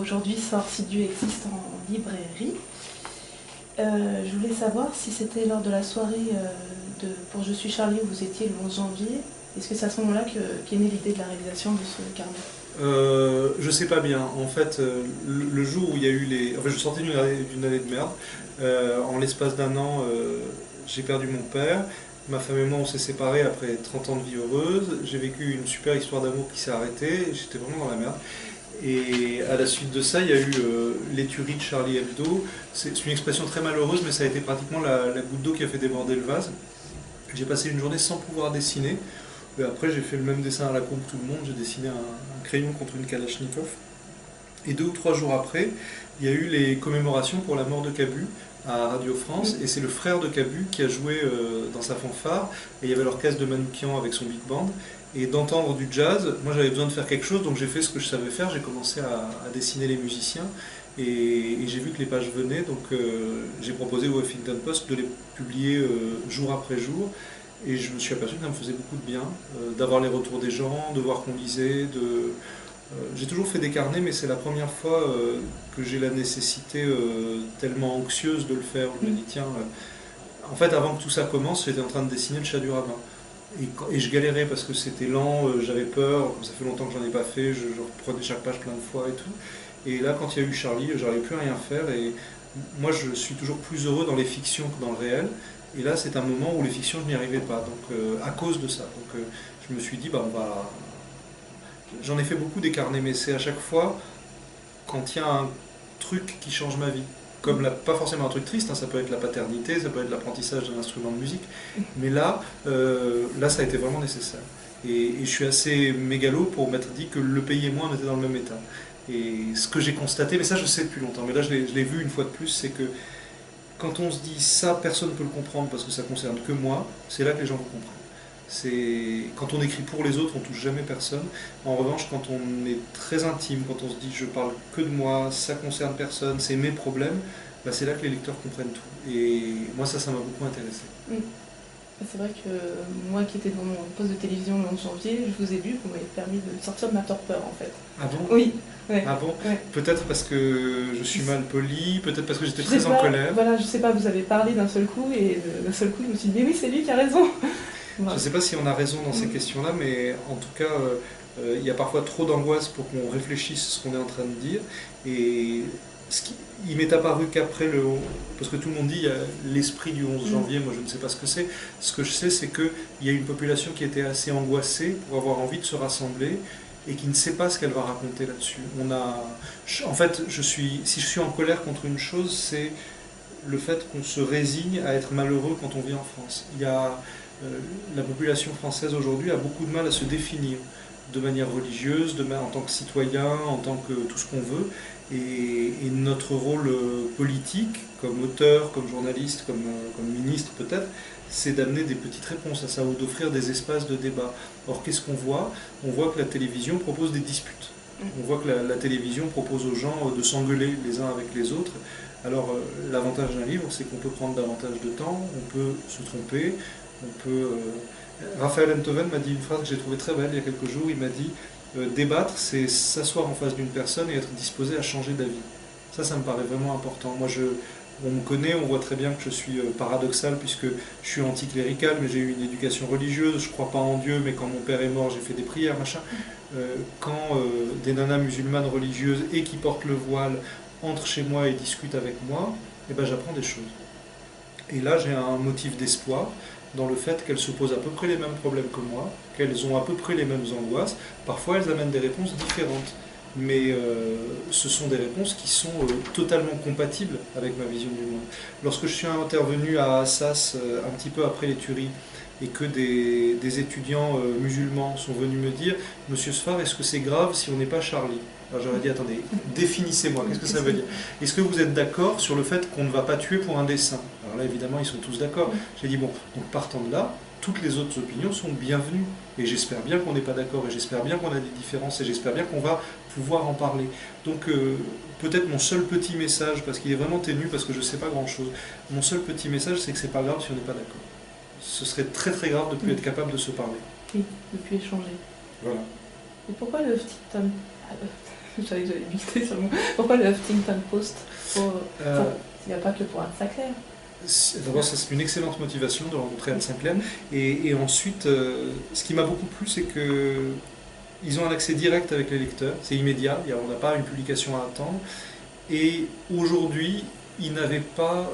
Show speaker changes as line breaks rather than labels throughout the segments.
aujourd'hui sort Si Dieu existe en librairie. Je voulais savoir si c'était lors de la soirée pour Je suis Charlie où vous étiez le 11 janvier. Est-ce que c'est à ce moment-là qu'est née l'idée de la réalisation de ce carnet?
Je sais pas bien. En fait, le jour où il y a eu les... Enfin, je sortais d'une année de merde. En l'espace d'un an, j'ai perdu mon père. Ma femme et moi, on s'est séparés après 30 ans de vie heureuse. J'ai vécu une super histoire d'amour qui s'est arrêtée. J'étais vraiment dans la merde. Et à la suite de ça, il y a eu les tueries de Charlie Hebdo. C'est une expression très malheureuse, mais ça a été pratiquement la goutte d'eau qui a fait déborder le vase. J'ai passé une journée sans pouvoir dessiner. Et après, j'ai fait le même dessin à la con que tout le monde. J'ai dessiné un crayon contre une Kalachnikov. Et 2 ou 3 jours après, il y a eu les commémorations pour la mort de Cabu à Radio France. Et c'est le frère de Cabu qui a joué dans sa fanfare. Et il y avait l'orchestre de Manoukian avec son big band. Et d'entendre du jazz, moi j'avais besoin de faire quelque chose, donc j'ai fait ce que je savais faire. J'ai commencé à dessiner les musiciens. Et j'ai vu que les pages venaient, donc j'ai proposé au Huffington Post de les publier jour après jour. Et je me suis aperçu que ça me faisait beaucoup de bien, d'avoir les retours des gens, de voir qu'on lisait. J'ai toujours fait des carnets, mais c'est la première fois que j'ai la nécessité tellement anxieuse de le faire. Je me dis, tiens, en fait, avant que tout ça commence, j'étais en train de dessiner le chat du rabbin. Et je galérais parce que c'était lent, j'avais peur, comme ça fait longtemps que j'en ai pas fait, je reprenais chaque page plein de fois et tout. Et là, quand il y a eu Charlie, j'arrivais plus à rien faire. Et moi, je suis toujours plus heureux dans les fictions que dans le réel. Et là, c'est un moment où les fictions, je n'y arrivais pas, donc à cause de ça. Donc je me suis dit, bah, on va... J'en ai fait beaucoup des carnets, mais c'est à chaque fois quand il y a un truc qui change ma vie. Comme pas forcément un truc triste, hein, ça peut être la paternité, ça peut être l'apprentissage d'un instrument de musique. Mais là, ça a été vraiment nécessaire. Et je suis assez mégalo pour m'être dit que le pays et moi, on était dans le même état. Et ce que j'ai constaté, mais ça je sais depuis longtemps, mais là je l'ai vu une fois de plus, c'est que quand on se dit ça, personne ne peut le comprendre parce que ça concerne que moi, c'est là que les gens vont comprendre. Quand on écrit pour les autres, on touche jamais personne. En revanche, quand on est très intime, quand on se dit je parle que de moi, ça concerne personne, c'est mes problèmes, bah c'est là que les lecteurs comprennent tout. Et moi ça m'a beaucoup intéressé.
C'est vrai que moi qui étais dans mon poste de télévision le 11 janvier, je vous ai lu, vous m'avez permis de sortir de ma torpeur en fait.
Ah bon?
Oui. Ouais.
Ah bon? Ouais. Peut-être parce que je suis mal poli, peut-être parce que j'étais
très
en colère.
Voilà, je sais pas, vous avez parlé d'un seul coup et d'un seul coup je me suis dit mais oui c'est lui qui a raison.
Voilà. Je ne sais pas si on a raison dans ces questions-là, mais en tout cas il y a parfois trop d'angoisse pour qu'on réfléchisse ce qu'on est en train de dire. Et il m'est apparu qu'après parce que tout le monde dit l'esprit du 11 janvier, moi je ne sais pas ce que c'est. Ce que je sais, c'est qu'il y a une population qui était assez angoissée pour avoir envie de se rassembler et qui ne sait pas ce qu'elle va raconter là-dessus. En fait, si je suis en colère contre une chose, c'est le fait qu'on se résigne à être malheureux quand on vit en France. La population française aujourd'hui a beaucoup de mal à se définir de manière religieuse, en tant que citoyen, en tant que tout ce qu'on veut. Et notre rôle politique, comme auteur, comme journaliste, comme ministre peut-être, c'est d'amener des petites réponses à ça ou d'offrir des espaces de débat. Or, qu'est-ce qu'on voit? On voit que la télévision propose des disputes. On voit que la télévision propose aux gens de s'engueuler les uns avec les autres. Alors, l'avantage d'un livre, c'est qu'on peut prendre davantage de temps, on peut se tromper, on peut... Raphaël Enthoven m'a dit une phrase que j'ai trouvée très belle il y a quelques jours. Il m'a dit débattre, c'est s'asseoir en face d'une personne et être disposé à changer d'avis. Ça me paraît vraiment important. Moi, on me connaît, on voit très bien que je suis paradoxal puisque je suis anticlérical, mais j'ai eu une éducation religieuse. Je ne crois pas en Dieu, mais quand mon père est mort, j'ai fait des prières, machin. Quand des nanas musulmanes religieuses et qui portent le voile entrent chez moi et discutent avec moi, eh ben, j'apprends des choses. Et là, j'ai un motif d'espoir dans le fait qu'elles se posent à peu près les mêmes problèmes que moi, qu'elles ont à peu près les mêmes angoisses. Parfois, elles amènent des réponses différentes. Mais ce sont des réponses qui sont totalement compatibles avec ma vision du monde. Lorsque je suis intervenu à Assas, un petit peu après les tueries, et que des étudiants musulmans sont venus me dire « Monsieur Sfar, est-ce que c'est grave si on n'est pas Charlie ?» Alors j'aurais dit « Attendez, définissez-moi, qu'est-ce que ça veut dire? Est-ce que vous êtes d'accord sur le fait qu'on ne va pas tuer pour un dessin ?» Alors là, évidemment, ils sont tous d'accord. J'ai dit « Bon, donc partant de là, toutes les autres opinions sont bienvenues. Et j'espère bien qu'on n'est pas d'accord, et j'espère bien qu'on a des différences, et j'espère bien qu'on va pouvoir en parler. » Donc peut-être mon seul petit message, parce qu'il est vraiment ténu, parce que je ne sais pas grand-chose, mon seul petit message, c'est que c'est pas grave si on n'est pas d'accord. Ce serait très très grave de ne plus être capable de se parler.
Oui, de ne plus échanger.
Voilà.
Et pourquoi le petit tome Je savais que j'allais buter sur le mot. Pourquoi le Huffington Post? Il n'y a pas que pour Anne Sinclair.
D'abord, ça c'est une excellente motivation de rencontrer Anne Sinclair. Et ensuite, ce qui m'a beaucoup plu, c'est que ils ont un accès direct avec les lecteurs. C'est immédiat. On n'a pas une publication à attendre. Et aujourd'hui, ils n'avaient pas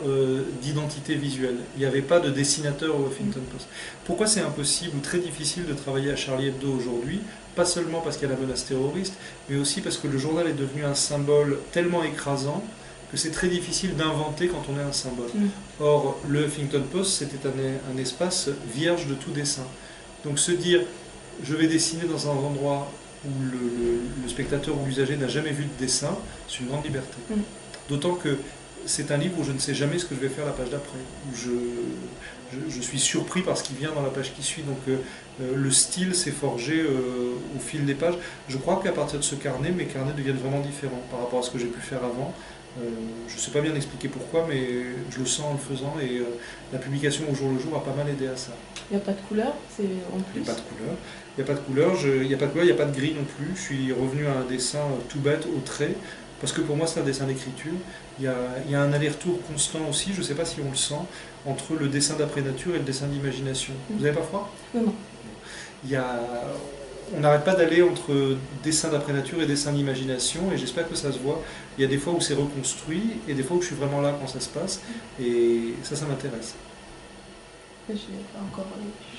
d'identité visuelle. Il n'y avait pas de dessinateur au Huffington Post. Pourquoi c'est impossible ou très difficile de travailler à Charlie Hebdo aujourd'hui? Pas seulement parce qu'il y a la menace terroriste, mais aussi parce que le journal est devenu un symbole tellement écrasant que c'est très difficile d'inventer quand on est un symbole. Or, le Huffington Post, c'était un espace vierge de tout dessin. Donc se dire, je vais dessiner dans un endroit où le spectateur ou l'usager n'a jamais vu de dessin, c'est une grande liberté. D'autant que c'est un livre où je ne sais jamais ce que je vais faire la page d'après, où je suis surpris par ce qui vient dans la page qui suit. Donc le style s'est forgé au fil des pages. Je crois qu'à partir de ce carnet, mes carnets deviennent vraiment différents par rapport à ce que j'ai pu faire avant. Je ne sais pas bien expliquer pourquoi, mais je le sens en le faisant, et la publication au jour le jour a pas mal aidé à ça.
Il n'y a pas de couleur, c'est en plus.
Il n'y a pas de couleur. Il n'y a pas de couleur, il n'y a pas de gris non plus. Je suis revenu à un dessin tout bête au trait, parce que pour moi c'est un dessin d'écriture. Il y a un aller-retour constant aussi, je ne sais pas si on le sent, entre le dessin d'après nature et le dessin d'imagination. Vous n'avez pas froid?
Non.
On n'arrête pas d'aller entre dessin d'après nature et dessin d'imagination, et j'espère que ça se voit. Il y a des fois où c'est reconstruit, et des fois où je suis vraiment là quand ça se passe, et ça m'intéresse.
Je viens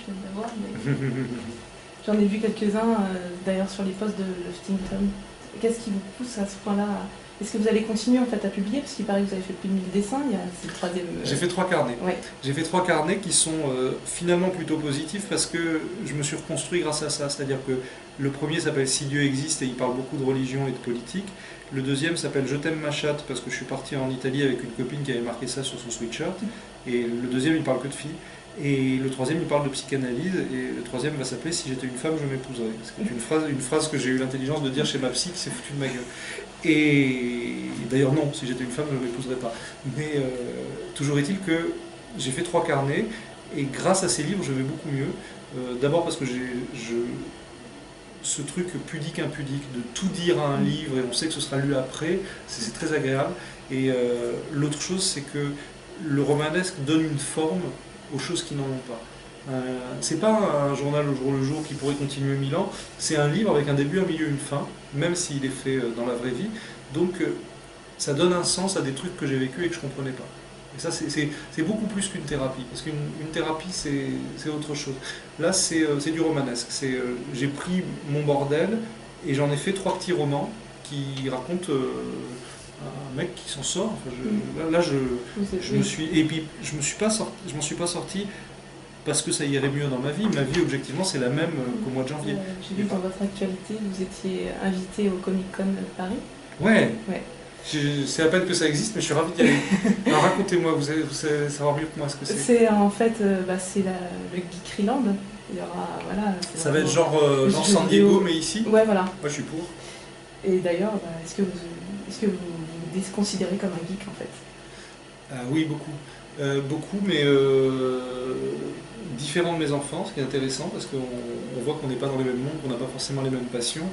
de l'avoir, mais j'en ai vu quelques-uns, d'ailleurs sur les posts de Huffington. Qu'est-ce qui vous pousse à ce point-là? Est-ce que vous allez continuer en fait à publier? Parce qu'il paraît que vous avez fait plus de 1000 dessins, c'est le troisième...
J'ai fait 3 carnets.
Ouais.
J'ai fait 3 carnets qui sont finalement plutôt positifs, parce que je me suis reconstruit grâce à ça. C'est-à-dire que le premier s'appelle Si Dieu existe, et il parle beaucoup de religion et de politique. Le deuxième s'appelle Je t'aime ma chatte, parce que je suis parti en Italie avec une copine qui avait marqué ça sur son sweatshirt. Et le deuxième, il parle que de filles. Et le troisième, il parle de psychanalyse, et le troisième va s'appeler Si j'étais une femme, je m'épouserais. C'est une phrase que j'ai eu l'intelligence de dire chez ma psy, qui s'est foutue de ma gueule. Et d'ailleurs non, si j'étais une femme, je ne m'épouserais pas. Mais toujours est-il que j'ai fait 3 carnets, et grâce à ces livres, je vais beaucoup mieux. D'abord parce que ce truc pudique-impudique, de tout dire à un livre, et on sait que ce sera lu après, c'est très agréable. Et l'autre chose, c'est que le romanesque donne une forme aux choses qui n'en ont pas. C'est pas un journal au jour le jour qui pourrait continuer 1000 ans, c'est un livre avec un début, un milieu, une fin, même s'il est fait dans la vraie vie. Donc ça donne un sens à des trucs que j'ai vécu et que je ne comprenais pas. Et ça, c'est beaucoup plus qu'une thérapie, parce qu'une thérapie, c'est autre chose. Là, c'est du romanesque. J'ai pris mon bordel et j'en ai fait 3 petits romans qui racontent un mec qui s'en sort. Enfin, je me suis... Et puis, je m'en suis pas sorti parce que ça irait mieux dans ma vie. Ma vie, objectivement, c'est la même qu'au mois de janvier.
J'ai vu dans votre actualité, vous étiez invité au Comic-Con de Paris.
Ouais. C'est à peine que ça existe, mais je suis ravi d'y aller. Alors racontez-moi, vous savez savoir mieux que moi ce que c'est.
C'est en fait, c'est le Geekryland. Il y aura, voilà.
Ça va être genre San Diego, mais ici.
Ouais, voilà.
Moi, je suis pour.
Et d'ailleurs, est-ce que vous vous considérez comme un geek en fait?
Oui, beaucoup. Beaucoup, mais différent de mes enfants, ce qui est intéressant, parce qu'on voit qu'on n'est pas dans les mêmes mondes, qu'on n'a pas forcément les mêmes passions.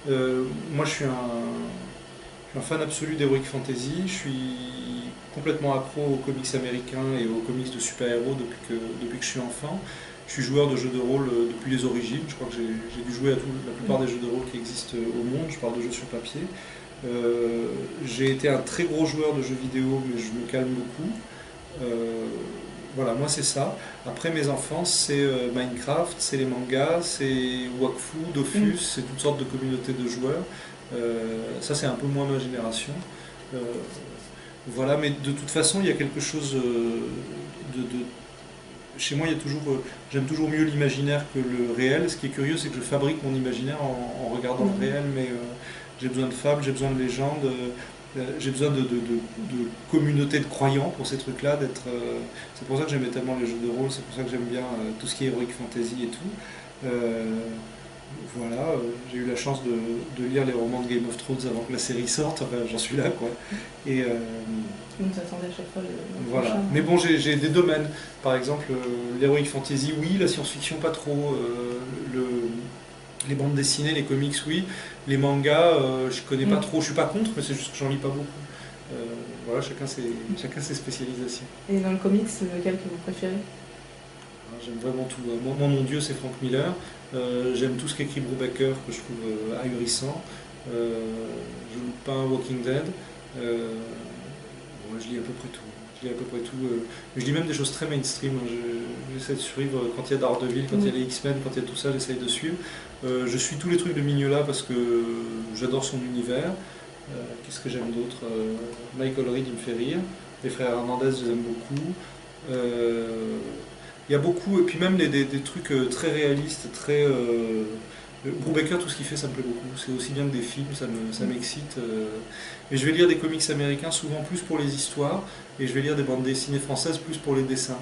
Moi, je suis un fan absolu d'Heroic Fantasy. Je suis complètement accro aux comics américains et aux comics de super-héros depuis que je suis enfant. Je suis joueur de jeux de rôle depuis les origines. Je crois que j'ai dû jouer à la plupart des jeux de rôle qui existent au monde. Je parle de jeux sur papier. J'ai été un très gros joueur de jeux vidéo, mais je me calme beaucoup. Voilà, moi c'est ça. Après, mes enfants, c'est Minecraft, c'est les mangas, c'est Wakfu, Dofus, c'est toutes sortes de communautés de joueurs. Ça, c'est un peu moins ma génération. Voilà, mais de toute façon, il y a quelque chose chez moi, j'aime toujours mieux l'imaginaire que le réel. Ce qui est curieux, c'est que je fabrique mon imaginaire en regardant le réel, mais j'ai besoin de fables, j'ai besoin de légendes, j'ai besoin de communautés de croyants pour ces trucs-là. C'est pour ça que j'aimais tellement les jeux de rôle, c'est pour ça que j'aime bien tout ce qui est Heroic Fantasy et tout. Voilà, j'ai eu la chance de lire les romans de Game of Thrones avant que la série sorte, enfin, j'en suis là quoi. Et
vous nous attendez à chaque fois le
voilà.
prochain.
Mais bon, j'ai des domaines, par exemple l'Heroic Fantasy, oui, la science-fiction pas trop, Les bandes dessinées, les comics, oui. Les mangas, je connais pas trop. Je suis pas contre, mais c'est juste que j'en lis pas beaucoup. Voilà, chacun ses spécialisations.
Et dans le comics, lequel que vous préférez?
J'aime vraiment tout. Moi, mon dieu, c'est Frank Miller. J'aime tout ce qu'écrit Brubaker, que je trouve ahurissant. Je lis pas Walking Dead. Ouais, je lis à peu près tout. Je lis à peu près tout. Mais je lis même des choses très mainstream. J'essaie de suivre quand il y a Daredevil, quand il y a les X-Men, quand il y a tout ça, j'essaie de suivre. Je suis tous les trucs de Mignola parce que j'adore son univers. Qu'est-ce que j'aime d'autre? Michael Reed, il me fait rire. Les frères Hernandez, je les aime beaucoup. Il y a beaucoup, et puis même des trucs très réalistes, très. Brubaker, tout ce qu'il fait, ça me plaît beaucoup. C'est aussi bien que des films, ça m'excite. Et je vais lire des comics américains, souvent plus pour les histoires, et je vais lire des bandes dessinées françaises plus pour les dessins.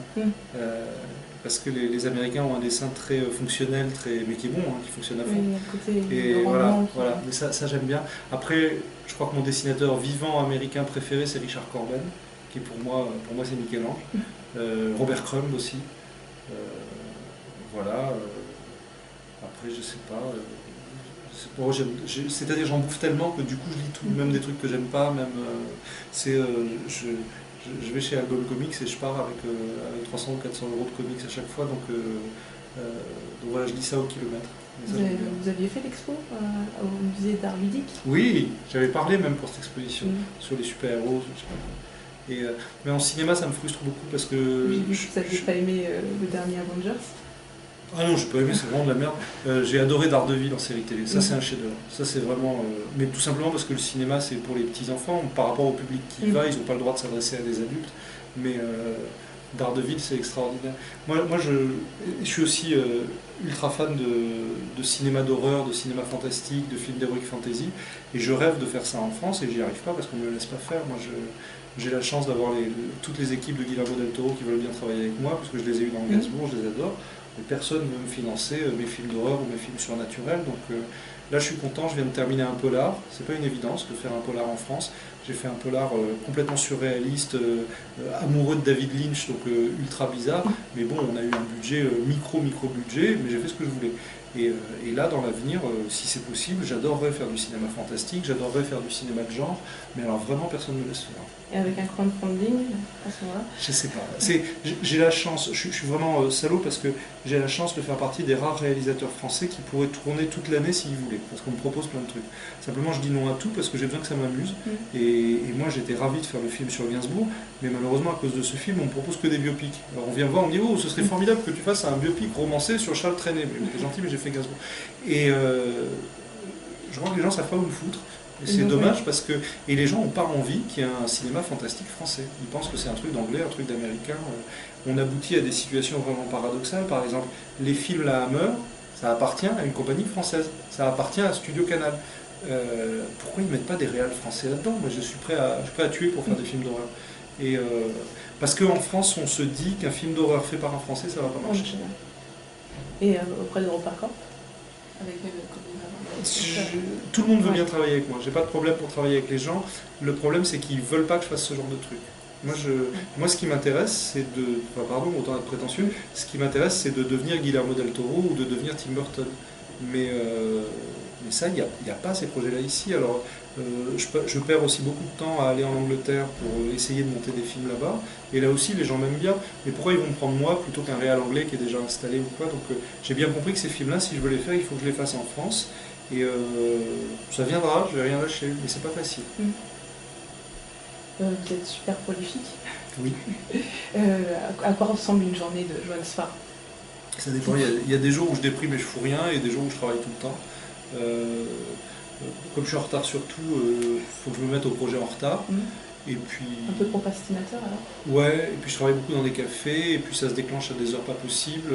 Parce que les Américains ont un dessin très fonctionnel, mais qui est bon, qui fonctionne à fond. Et voilà. Mais ça j'aime bien. Après, je crois que mon dessinateur vivant américain préféré, c'est Richard Corben, qui pour moi c'est Michel-Ange. Robert Crumb aussi. Voilà. Après, je sais pas. C'est-à-dire, j'en bouffe tellement que du coup, je lis tout, même des trucs que j'aime pas. Même, je vais chez Album Comics et je pars avec 300 ou 400 euros de comics à chaque fois. Donc voilà, je lis ça au kilomètre.
Vous aviez fait l'expo au musée d'art ludique?
Oui, j'avais parlé même pour cette exposition sur les super-héros. Mais en cinéma, ça me frustre beaucoup parce que.
J'ai vu que vous n'aviez pas aimé le dernier Avengers.
Ah non, j'ai pas aimé, c'est vraiment de la merde. J'ai adoré Daredevil en série télé. Ça, c'est un chef-d'œuvre. Ça, c'est vraiment. Mais tout simplement parce que le cinéma, c'est pour les petits enfants. Par rapport au public qui y va, ils n'ont pas le droit de s'adresser à des adultes. Mais Daredevil, c'est extraordinaire. Moi, je suis aussi ultra fan de cinéma d'horreur, de cinéma fantastique, de films d'heroic fantasy. Et je rêve de faire ça en France et j'y arrive pas parce qu'on ne me le laisse pas faire. Moi, j'ai la chance d'avoir toutes les équipes de Guillermo del Toro qui veulent bien travailler avec moi parce que je les ai eu dans Gainsbourg, je les adore. Et personne ne veut me financer mes films d'horreur ou mes films surnaturels. Donc là, je suis content, je viens de terminer un polar. C'est pas une évidence de faire un polar en France. J'ai fait un polar complètement surréaliste, amoureux de David Lynch, donc ultra bizarre. Mais bon, on a eu un budget micro budget, mais j'ai fait ce que je voulais. Et là, dans l'avenir, si c'est possible, j'adorerais faire du cinéma fantastique, j'adorerais faire du cinéma de genre, mais alors vraiment personne ne me laisse faire.
Et avec un crowdfunding à ce moment-là?
Je sais pas. J'ai la chance, je suis vraiment salaud parce que j'ai la chance de faire partie des rares réalisateurs français qui pourraient tourner toute l'année s'ils voulaient, parce qu'on me propose plein de trucs. Simplement, je dis non à tout parce que j'ai besoin que ça m'amuse. Et moi, j'étais ravi de faire le film sur Gainsbourg, mais malheureusement, à cause de ce film, on me propose que des biopics. Alors on vient me voir, on me dit oh, ce serait formidable que tu fasses un biopic romancé sur Charles Trenet. Mais t'es gentil, mais j'ai fait Gainsbourg. Et je crois que les gens savent pas où me foutre. C'est dommage parce que. Et les gens n'ont pas envie qu'il y ait un cinéma fantastique français. Ils pensent que c'est un truc d'anglais, un truc d'américain. On aboutit à des situations vraiment paradoxales. Par exemple, les films La Hammer, ça appartient à une compagnie française. Ça appartient à Studio Canal. Pourquoi ils ne mettent pas des réals français là-dedans? Moi, je suis prêt à tuer pour faire des films d'horreur. Et parce qu'en France, on se dit qu'un film d'horreur fait par un Français, ça ne va pas marcher.
Et auprès d'EuropaCorp avec
tout le monde veut bien travailler avec moi, j'ai pas de problème pour travailler avec les gens. Le problème, c'est qu'ils veulent pas que je fasse ce genre de truc. Moi, ce qui m'intéresse, c'est de. Enfin, pardon, autant être prétentieux, ce qui m'intéresse, c'est de devenir Guillermo del Toro ou de devenir Tim Burton. Mais ça, il n'y a pas ces projets-là ici. Alors, je perds aussi beaucoup de temps à aller en Angleterre pour essayer de monter des films là-bas. Et là aussi, les gens m'aiment bien. Mais pourquoi ils vont me prendre moi plutôt qu'un réal anglais qui est déjà installé ou quoi? Donc, j'ai bien compris que ces films-là, si je veux les faire, il faut que je les fasse en France. Et ça viendra, je vais rien lâcher, mais c'est pas facile.
Vous êtes super prolifique.
Oui.
À quoi ressemble une journée de Johannes Farr?
Ça dépend, il y a des jours où je déprime et je fous rien, et des jours où je travaille tout le temps. Comme je suis en retard sur tout, il faut que je me mette au projet en retard. Et puis...
Un peu procrastinateur alors?
Ouais, et puis je travaille beaucoup dans des cafés, et puis ça se déclenche à des heures pas possibles.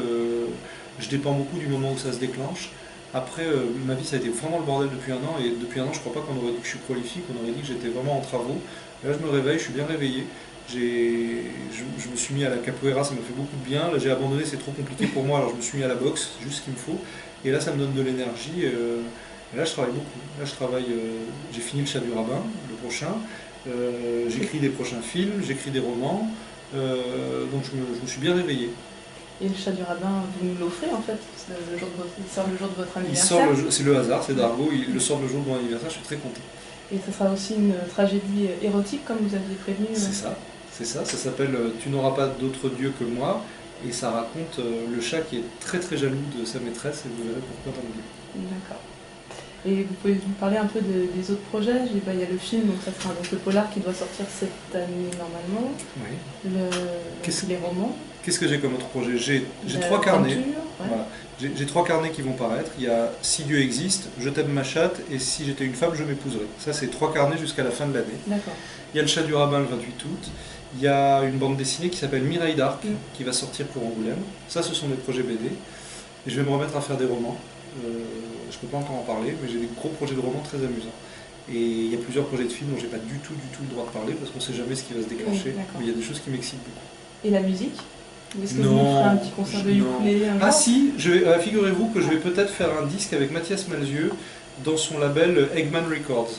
Je dépends beaucoup du moment où ça se déclenche. Après, ma vie, ça a été vraiment le bordel depuis un an, et depuis un an, je crois pas qu'on aurait dit que je suis prolifique, on aurait dit que j'étais vraiment en travaux. Là, je me réveille, je suis bien réveillé. Je me suis mis à la capoeira, ça me fait beaucoup de bien. Là, j'ai abandonné, c'est trop compliqué pour moi, alors je me suis mis à la boxe, c'est juste ce qu'il me faut. Et là, ça me donne de l'énergie. Et là, je travaille beaucoup. Là, j'ai fini le Chat du Rabbin, le prochain. J'écris des prochains films, j'écris des romans. Donc, je me suis bien réveillé.
Et le chat du rabbin, vous nous l'offrez en fait, il sort le jour de votre
Il
anniversaire.
sort c'est le hasard, c'est Dargo, il le sort le jour de mon anniversaire, je suis très content.
Et ce sera aussi une tragédie érotique comme vous aviez prévenu.
C'est ça, ça s'appelle Tu n'auras pas d'autre Dieu que moi, et ça raconte le chat qui est très très jaloux de sa maîtresse, et vous verrez pourquoi dans le livre.
D'accord. Et vous pouvez nous parler un peu des autres projets? Il y a le film, donc ça sera donc le polar qui doit sortir cette année normalement.
Oui.
Les romans.
Qu'est-ce que j'ai comme autre projet? J'ai 3 carnets.
Ouais.
Voilà. J'ai 3 carnets qui vont paraître. Il y a Si Dieu existe, Je t'aime ma chatte, et Si j'étais une femme, je m'épouserais. Ça, c'est 3 carnets jusqu'à la fin de l'année.
D'accord.
Il y a Le chat du rabbin le 28 août. Il y a une bande dessinée qui s'appelle Mireille d'Arc, qui va sortir pour Angoulême. Ça, ce sont des projets BD. Et je vais me remettre à faire des romans. Je ne peux pas encore en parler, mais j'ai des gros projets de romans très amusants. Et il y a plusieurs projets de films dont j'ai pas du tout le droit de parler, parce qu'on ne sait jamais ce qui va se déclencher. Mais il y a des choses qui m'excitent beaucoup.
Et la musique? Est-ce que vous nous ferez un petit concert de ukulélé un jour?
Ah si, figurez-vous que je vais peut-être faire un disque avec Mathias Malzieu dans son label Eggman Records.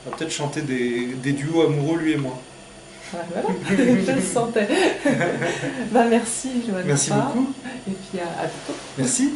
On va peut-être chanter des duos amoureux, lui et moi.
Ah, voilà, je le sentais. Merci, Joanne.
Merci beaucoup.
Et puis à bientôt.
Merci.